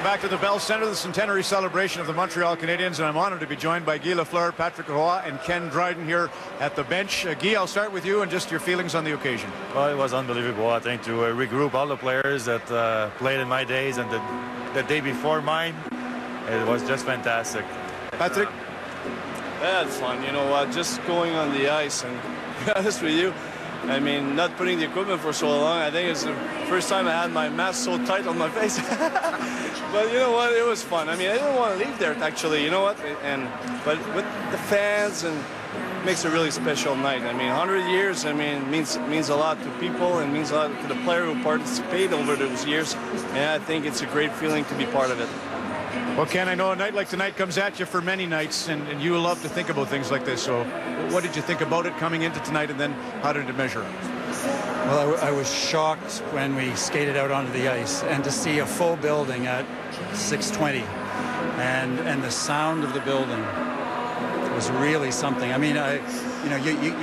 Welcome back to the Bell Centre, the centenary celebration of the Montreal Canadiens, and I'm honored to be joined by Guy Lafleur, Patrick Roy, and Ken Dryden here at the bench. Guy, I'll start with you and just your feelings on the occasion. Well, it was unbelievable, I think, to regroup all the players that played in my days and the day before mine. It was just fantastic. Patrick? Yeah, it's fun. You know what? Just going on the ice and to be honest with you, I mean, not putting the equipment for so long, I think it's the first time I had my mask so tight on my face. But you know what? It was fun. I mean, I didn't want to leave there, actually. You know what? But with the fans, and it makes a really special night. I mean, 100 years, I mean, means a lot to people and means a lot to the player who participated over those years. And I think it's a great feeling to be part of it. Well, Ken, I know a night like tonight comes at you for many nights, and you love to think about things like this. So what did you think about it coming into tonight, and then how did it measure? Well, I was shocked when we skated out onto the ice, and to see a full building at 6:20, and the sound of the building was really something. I mean,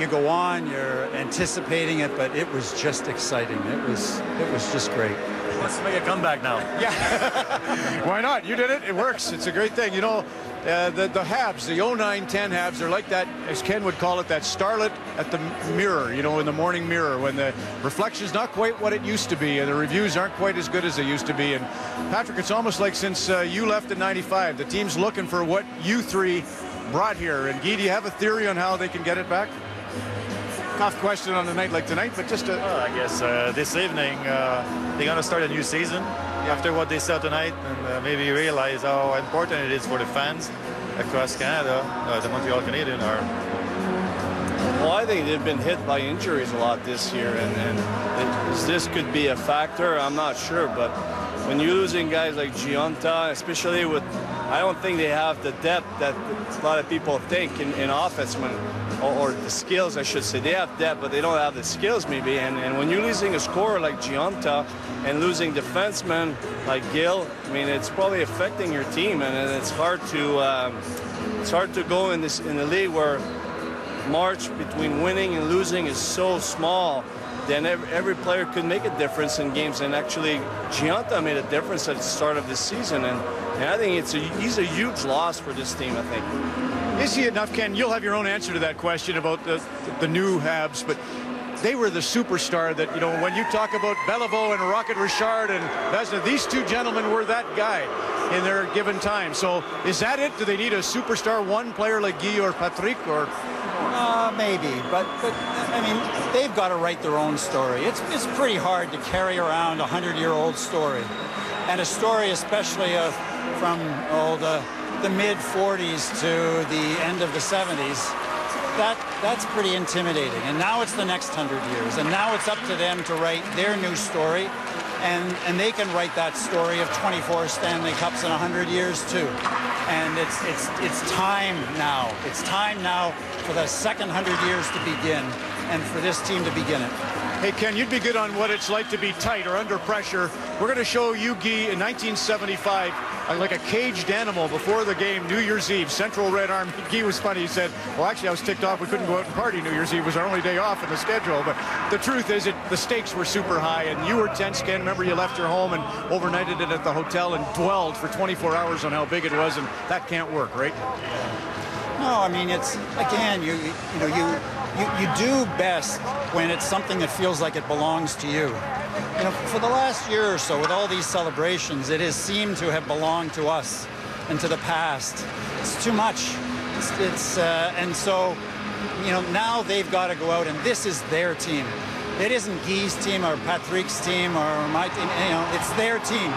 you go on, you're anticipating it, but it was just exciting. It was just great. Let's make a comeback now. Yeah. Why not? You did it. It works. It's a great thing. You know, the Habs, the 09-10 Habs, they're like that, as Ken would call it, that starlet at the mirror, you know, in the morning mirror, when the reflection's not quite what it used to be and the reviews aren't quite as good as they used to be. And Patrick, it's almost like since you left in '95, the team's looking for what you three brought here. And Guy, do you have a theory on how they can get it back? Tough question on a night like tonight, but just well, I guess this evening they're going to start a new season after what they saw tonight, and maybe realize how important it is for the fans across Canada. The Montreal Canadiens are. Well, I think they've been hit by injuries a lot this year, and this could be a factor. I'm not sure, but when you're losing guys like Gionta, especially with, I don't think they have the depth that a lot of people think in offense, or the skills, I should say. They have depth, but they don't have the skills, maybe. And when you're losing a scorer like Gionta and losing defensemen like Gill, I mean, it's probably affecting your team, and it's hard to go in the league where march between winning and losing is so small. Then every player could make a difference in games, and actually Gionta made a difference at the start of this season, and I think he's a huge loss for this team, I think. Is he enough, Ken? You'll have your own answer to that question about the new Habs, but they were the superstar that, you know, when you talk about Beliveau and Rocket Richard and Vezina, these two gentlemen were that guy in their given time. So is that it? Do they need a superstar one player like Guy or Patrick, or? Maybe, but I mean, they've got to write their own story. It's pretty hard to carry around a 100-year-old story, and a story especially from the mid-40s to the end of the 70s. That's pretty intimidating. And now it's the next 100 years, and now it's up to them to write their new story, and they can write that story of 24 Stanley Cups in 100 years too. And it's time now. It's time now for the second 100 years to begin, and for this team to begin it. Hey, Ken, you'd be good on what it's like to be tight or under pressure. We're going to show you, Guy, in 1975, like a caged animal before the game, New Year's Eve, Central Red Army. Guy was funny. He said, well, actually, I was ticked off. We couldn't go out and party New Year's Eve. It was our only day off in the schedule. But the truth is, the stakes were super high, and you were tense, Ken. Remember, you left your home and overnighted it at the hotel and dwelled for 24 hours on how big it was, and that can't work, right? No, I mean, it's, again, you do best when it's something that feels like it belongs to you. You know, for the last year or so, with all these celebrations, it has seemed to have belonged to us and to the past. It's too much. And so, you know, now they've got to go out, and this is their team. It isn't Guy's team or Patrick's team or my team. You know, it's their team.